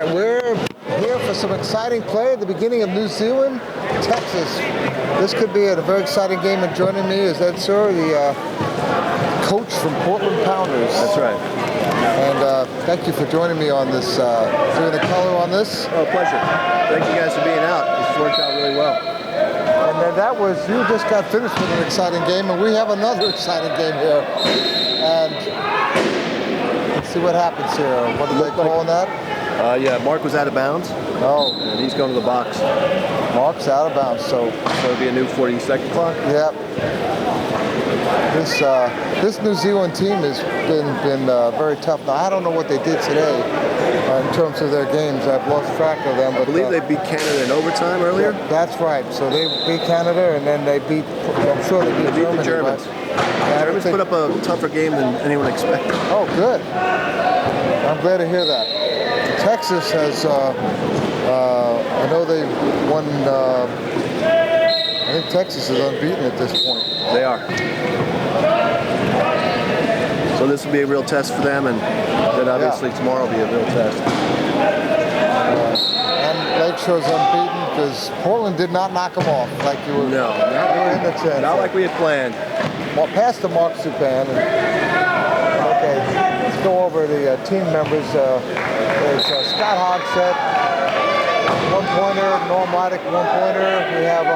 We're here for some exciting play at the beginning of New Zealand, Texas. This could be a very exciting game, and joining me is Ed Suhr, the coach from Portland Pounders. That's right. And thank you for joining me on this, doing the color on this. Oh, pleasure. Thank you guys for being out. This worked out really well. And then you just got finished with an exciting game, and we have another exciting game here. And let's see what happens here. What are they calling that? Yeah, Mark was out of bounds. Oh. And he's going to the box. Mark's out of bounds, so it'll be a new 40-second clock. Yep. This New Zealand team has been very tough. Now, I don't know what they did today in terms of their games. I've lost track of them. But I believe they beat Canada in overtime earlier. Yeah, that's right. So they beat Canada, and then they beat, I'm sure they beat Germany. The Germans. The Germans put up a tougher game than anyone expected. Oh, good. I'm glad to hear that. Texas has, I know they won, I think Texas is unbeaten at this point. They are. So this will be a real test for them, and then obviously tomorrow will be a real test. And Lakeshore's unbeaten because Portland did not knock them off like you were. No, in the chance. Not like we had planned. Well, pass to Mark Zupan. Okay, let's go over the team members. There's Scott Hogsett, one-pointer, Norm Leidick, one-pointer. We have,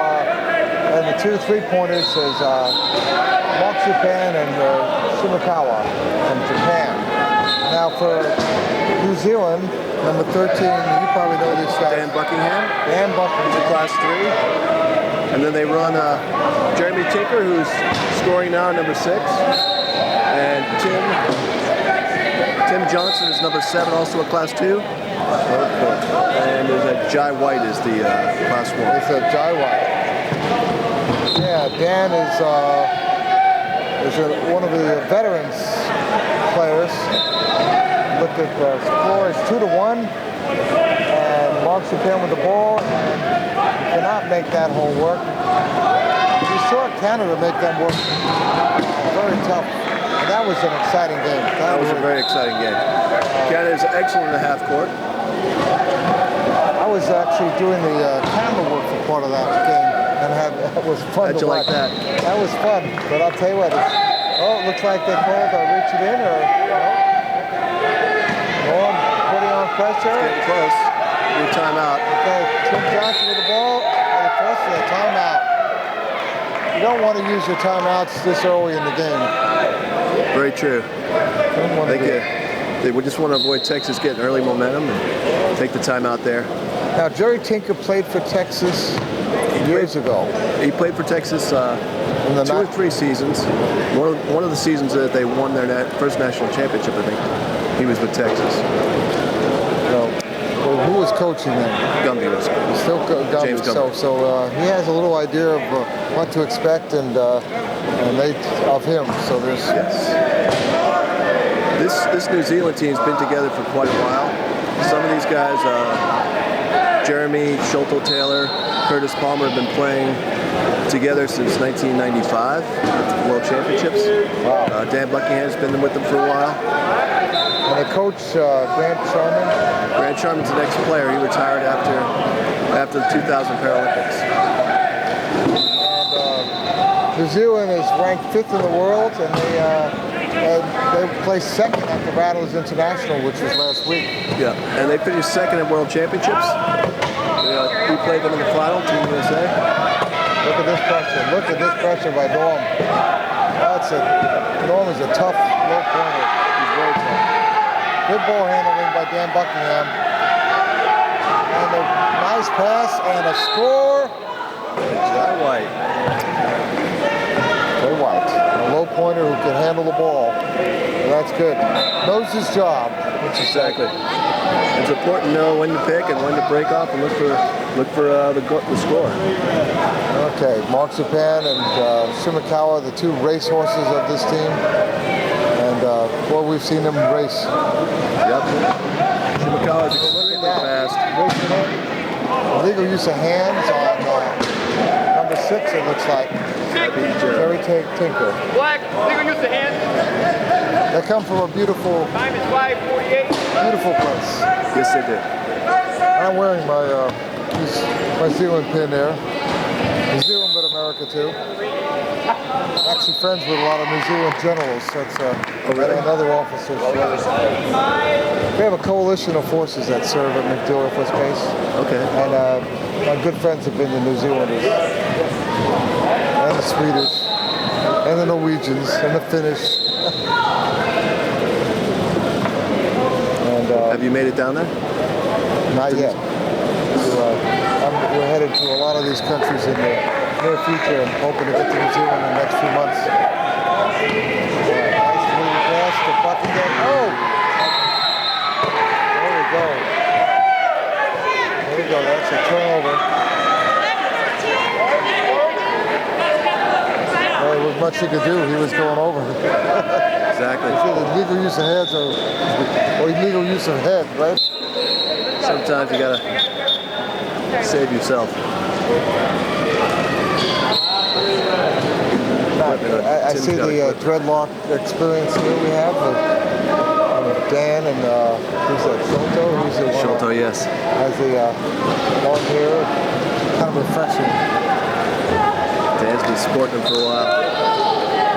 and the two three-pointers is Mark Zupan and Shimakawa from Japan. Now for New Zealand, number 13, you probably know these guys. Dan Buckingham. Dan Buckingham. Class 3. And then they run Jeremy Tinker, who's scoring now, number 6. And Tim Johnson is number 7, also a class 2. And there's Jai White is the class 1. It's Jai White. Yeah, Dan is one of the veterans players. Look at the score is 2-1, and Mark Zupan with the ball, and you cannot make that hole work. You saw Canada make them work very tough. And that was an exciting game. That was a very exciting game. Canada is excellent in the half court. I was actually doing the camera work for part of that game, and it was fun to watch. Like that? That was fun, but I'll tell you what. It looks like they called reach it in, or Norm putting on pressure. It's getting close. New timeout. Okay, Tim Johnson with the ball, and the first of the timeout. You don't want to use your timeouts this early in the game. Very true. They would just want to avoid Texas getting early momentum and take the timeout there. Now, Jerry Tinker played for Texas years ago. He played for Texas in the 2 or 3 seasons. One of the seasons that they won their first national championship, I think, he was with Texas. So, who was coaching then? Gumby was. Still Gumby. James Gumby. So he has a little idea of what to expect and they of him. So there's this New Zealand team's been together for quite a while. Some of these guys, Jeremy, Sholto Taylor, Curtis Palmer, have been playing together since 1995 at the World Championships. Wow. Dan Buckingham's been with them for a while. And the coach, Grant Sharman. Grant Sharman's the next player. He retired after the 2000 Paralympics. And New Zealand is ranked 5th in the world, and they placed 2nd at the Rattlers International, which was last week. Yeah, and they finished 2nd at World Championships. We played them in the final, Team USA. Look at this pressure. Look at this pressure by Norm. Norm is a tough low pointer. He's very tough. Good ball handling by Dan Buckingham. And a nice pass and a score. Jai White. Jai White. A low pointer who can handle the ball. That's good. Knows his job. Exactly. It's important to know when to pick and when to break off and look for the score. Okay, Mark Zupan and Shimakawa, the 2 racehorses of this team. And we've seen them race. Yep. Shimakawa is extremely fast. Illegal use of hands on number 6, it looks like. Jerry Tinker. Black, legal use of hands. They come from a beautiful, Time is 5:48. beautiful place. Yes, they did. I'm wearing my Zealand pin there. New Zealand, but America too. Actually friends with a lot of New Zealand generals. That's really? and other officers. We have a coalition of forces that serve at MacDill Air Force Base. Okay. And my good friends have been the New Zealanders, and the Swedish, and the Norwegians, and the Finnish. And Have you made it down there? not yet. We're headed to a lot of these countries in the near future and hoping to get to New Zealand in the next few months. Nice little pass to Buckingham. Oh! There we go. There we go. That's a turnover. Well, there was much he could do. He was going over. Exactly. It's either legal use of heads or illegal use of head, right? Sometimes you gotta save yourself. I see the dreadlock experience here we have with Dan and who's that, Sholto? Who's the one Sholto, yes. has the long hair, kind of refreshing. Dan's been sporting them for a while.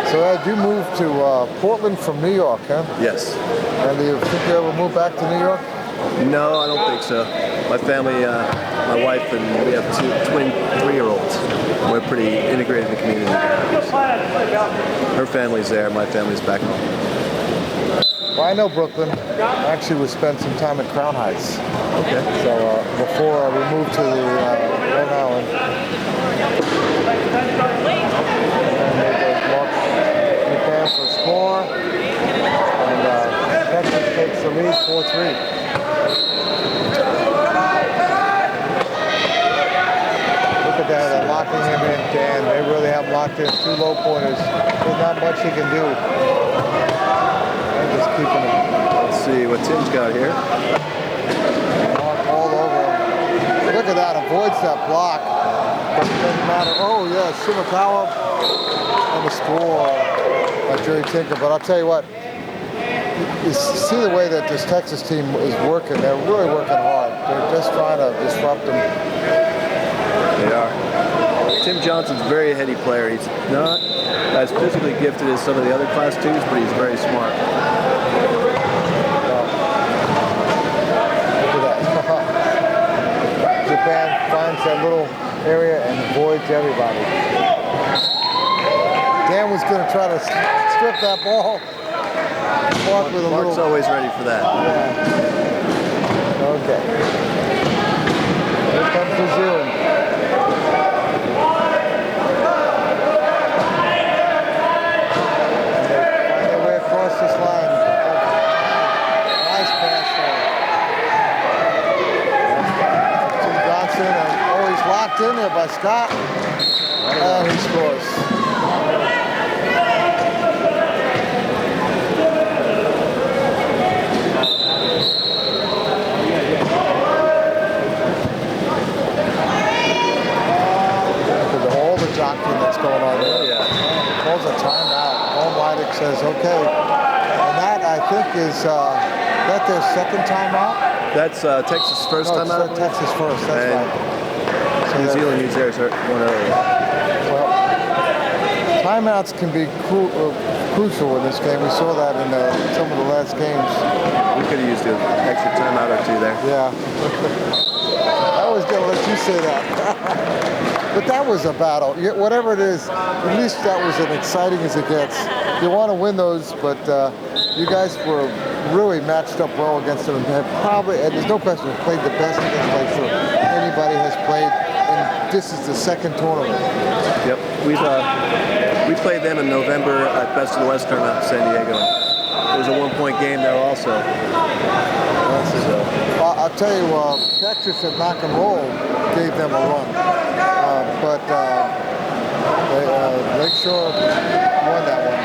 So Ed, you moved to Portland from New York, huh? Yes. And do you think you ever move back to New York? No, I don't think so. My family, my wife, and we have two twin 3-year-olds. We're pretty integrated in the community. Her family's there, my family's back home. Well, I know Brooklyn. Actually, we spent some time at Crown Heights. Okay. So before we moved to the Long Island. Japan for a score, and Texas takes the lead 4-3. Look at that, they're locking him in, Dan. They really have locked in 2 low pointers. There's not much he can do. They're just keeping him. Let's see what Tim's got here. Mark all over him. Look at that, avoids that block. But it doesn't matter. Oh yeah, Shimakawa and the score. Jerry Tinker, but I'll tell you what, you see the way that this Texas team is working. They're really working hard. They're just trying to disrupt them. They are. Tim Johnson's a very heady player. He's not as physically gifted as some of the other Class 2s, but he's very smart. Look at that. Japan finds that little area and avoids everybody. Dan was going to try to strip that ball. Mark's always ready for that. Yeah. Okay. Here comes New Zealand. And they find their way across this line. Nice pass there. Tim Johnson, and he's locked in there by Scott. And he scores. Jockeying that's going on there. Yeah. Calls a timeout. Paul Leidick says, okay. And that, I think, is that their second timeout? That's Texas' first timeout? Texas first, that's right. So New Zealand used theirs one earlier. Well, timeouts can be crucial in this game. We saw that in some of the last games. We could have used an extra timeout or 2 there. Yeah. I was going to let you say that. But that was a battle. Whatever it is, at least that was as exciting as it gets. You want to win those, but you guys were really matched up well against them and have probably, and there's no question, played the best against Lakeshore anybody has played, and this is the second tournament. Yep. We played them in November at Best of the West tournament in San Diego. It was a 1-point game there also. I'll tell you, Texas at Knock and Roll gave them a run. But Lakeshore won that one.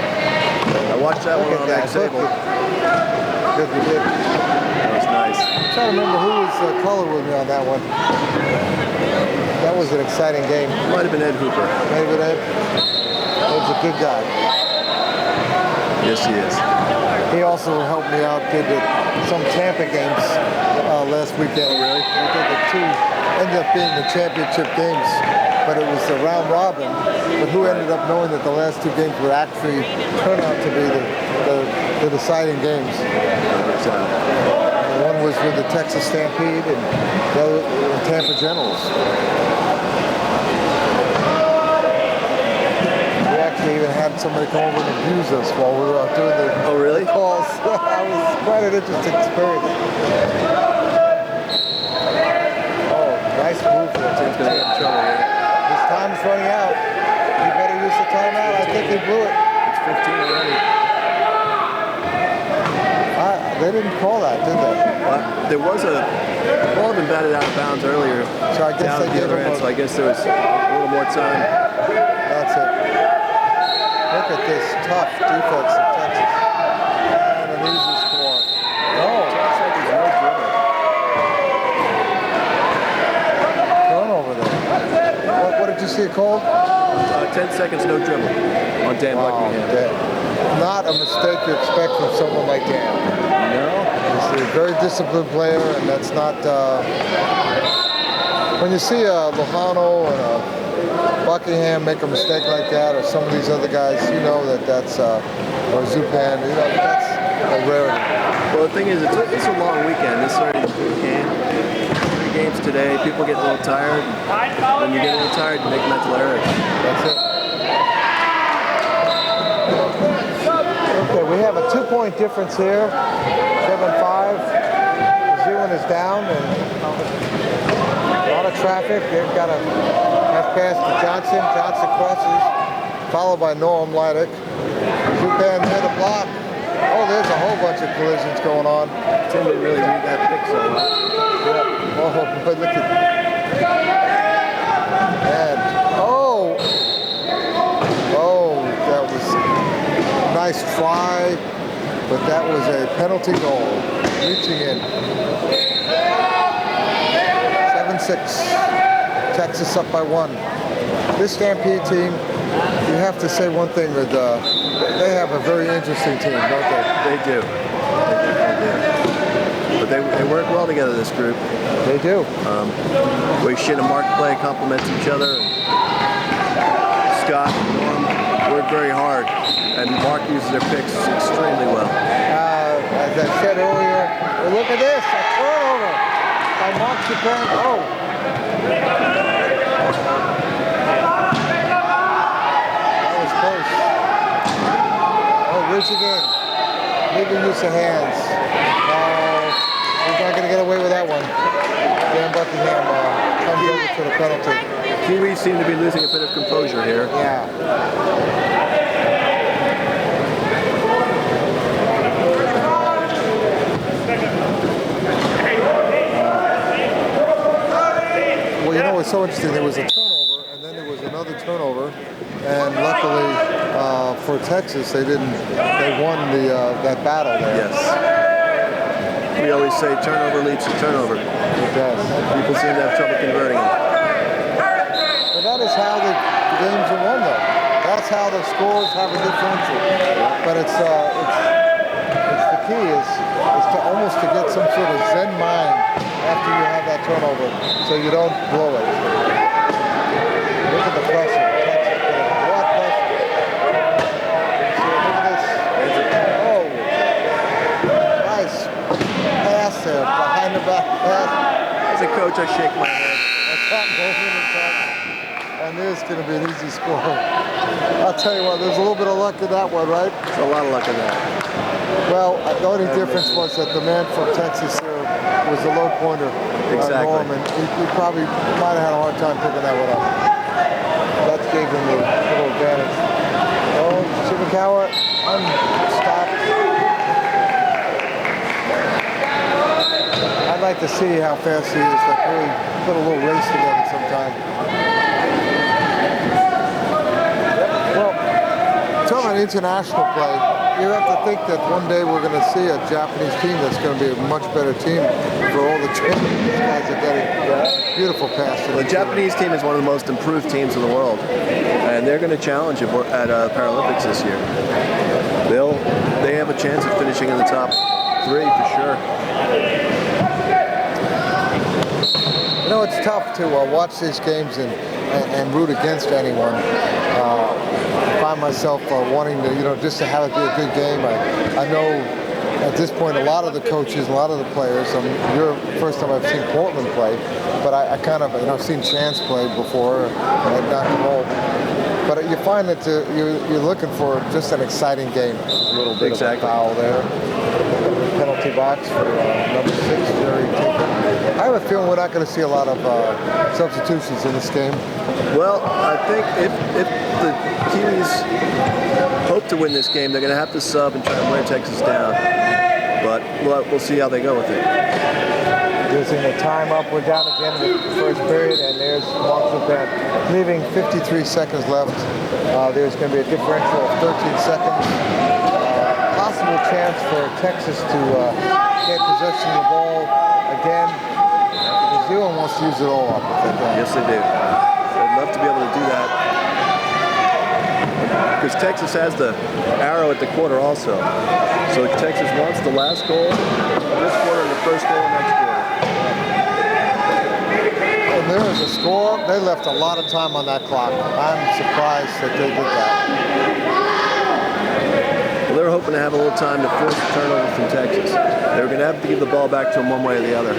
I watched that one on X Able. Good, you did. That was nice. I'm trying to remember who was color with me on that one. That was an exciting game. Might have been Ed Hooper. Maybe Ed. He was a good guy. Yes, he is. He also helped me out, did some Tampa games last weekend. Oh, really? We did the two, ended up being the championship games, but it was the round robin. But who ended up knowing that the last two games would actually turn out to be the deciding games? One was with the Texas Stampede and the other the Tampa Generals. We actually even had somebody come over and abuse us while we were out doing the Oh, really? calls. That was quite an interesting experience. Oh, nice move for the Team's gonna get in trouble here. His time's running out. He better use the timeout. I think he blew it. It's 15 already. They didn't call that, did they? There was a ball had been batted out of bounds earlier. So I guess down they at the gave other him end, a- so I guess there was a little more time. That's it. Look at this tough defense in Texas. And an easy score. No. 10 seconds, no dribble. Turnover there. What did you see it called? 10 seconds, no dribble on Dan Buckingham. Not a mistake you expect from someone like Dan. No? He's a very disciplined player, and that's not... when you see a Lojano and a Buckingham make a mistake like that, or some of these other guys, you know that's... or Zupan, you know, that's a rarity. Well, the thing is, it's a long weekend. This already the fourth game. 3 games today. People get a little tired. When you get a little tired, you make mental errors. That's it. Okay, we have a 2-point difference here. 7-5. Zealand is down, and a lot of traffic. They've got a half pass to Johnson. Johnson crosses, followed by Norm Leidick. Zupan hit a block. Oh, there's a whole bunch of collisions going on. Tim didn't really read that pick so well. Yeah. Oh, but look at and that was a nice try, but that was a penalty goal. Reaching in. 7-6. Texas up by 1. This Stampede team, you have to say one thing that they have a very interesting team, don't they? They do. They do. But they work well together, this group. They do. Wei Shin and Mark play complement each other. And Scott and Norm work very hard. And Mark uses their picks extremely well. As I said earlier, well, look at this, a turnover by Mark Zupan. Oh. That was close. Oh, reaching in. Leaving use of hands. He's not going to get away with that one. Dan Buckingham comes over to the penalty. Kiwis seem to be losing a bit of composure here. Yeah. Well, you know what's so interesting? There was a turnover, and then there was another turnover, and luckily for Texas, they won that battle there. Yes. We always say turnover leads to turnover. It does. People seem to have trouble converting them. But that is how the games are won, though. That's how the scores have a differential. But it's the key is to almost to get some sort of zen mind after you have that turnover, so you don't blow it. Look at the pressure. Texas putting a lot of pressure. See, look at this. Oh, nice pass there, behind the back pass. As a coach, I shake my head. And this is going to be an easy score. I'll tell you what, there's a little bit of luck in that one, right? There's a lot of luck in that. Well, the only difference was that the man from Texas was the low pointer, Exactly. Norm, and he probably might have had a hard time picking that one up. That gave him the little advantage. Oh, Chimikawa unstopped. I'd like to see how fast he is. Like really put a little race together sometime. Well, talking about international play, you have to think that one day we're going to see a Japanese team that's going to be a much better team for all the training these guys are getting. Beautiful pass to The Japanese team is one of the most improved teams in the world. And and they're going to challenge at Paralympics this year. They have a chance of finishing in the top 3 for sure. You know, it's tough to watch these games and root against anyone. I find myself wanting to, just to have it be a good game. I know at this point a lot of the coaches, a lot of the players. You're the first time I've seen Portland play, but I kind of, I've seen Chance play before at Rock and Roll. But you find that you're looking for just an exciting game. A little bit of a foul there. Penalty box for number 6, Jerry Tinker. I have a feeling we're not going to see a lot of substitutions in this game. Well, I think if the Kiwis hope to win this game, they're going to have to sub and try to wear Texas down. But we'll see how they go with it. Using the time up, we're down again in the first period, and there's Mark Zupan leaving 53 seconds left. There's going to be a differential of 13 seconds. Possible chance for Texas to get possession of the ball again. New Zealand wants to use it all up. Yes, they do. They'd love to be able to do that. Because Texas has the arrow at the quarter also. So Texas wants the last goal this quarter and the first goal next quarter. And there is a score. They left a lot of time on that clock. I'm surprised that they did that. Well, they were hoping to have a little time to force a turnover from Texas. They were going to have to give the ball back to them one way or the other.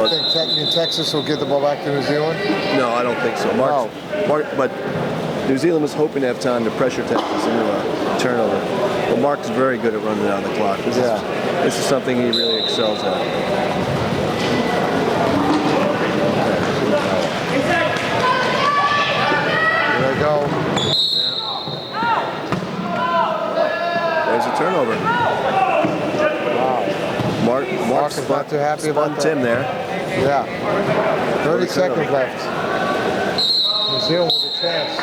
You think Texas will give the ball back to New Zealand? No, I don't think so. But New Zealand was hoping to have time to pressure Texas into a turnover. But Mark's very good at running out of the clock. This is something he really excels at. There they go. There's a turnover. Wow. Mark is not too happy about that. Tim there. Yeah. 30 seconds left. New Zealand with a chance.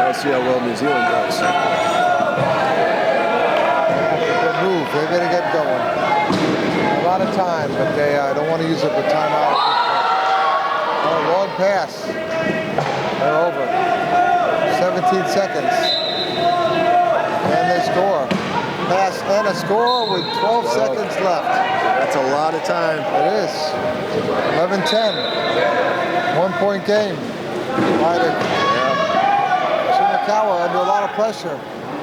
Let's see how well New Zealand does. Good move. They better get going. A lot of time, but they don't want to use up the timeout. Oh, long pass. They're over. 17 seconds. And they score. Pass and a score with 12 seconds left. That's a lot of time. It is. 11-10. 1-point game. Shimokawa under a lot of pressure.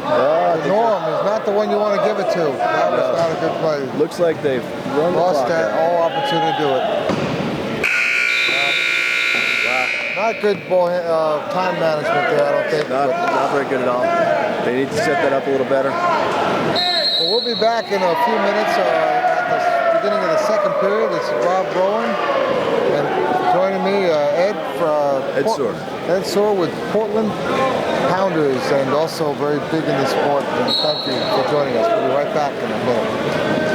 The Norm is not the one you want to give it to. That was not a good play. Looks like they've run the lost clock out. all opportunity to do it. Not good ball time management there, I don't think. Not very good at all. They need to set that up a little better. Well, we'll be back in a few minutes at the beginning of the second period. It's Rob Rowan, and joining me, Ed Soar with Portland Pounders, and also very big in the sport. And thank you for joining us. We'll be right back in a minute.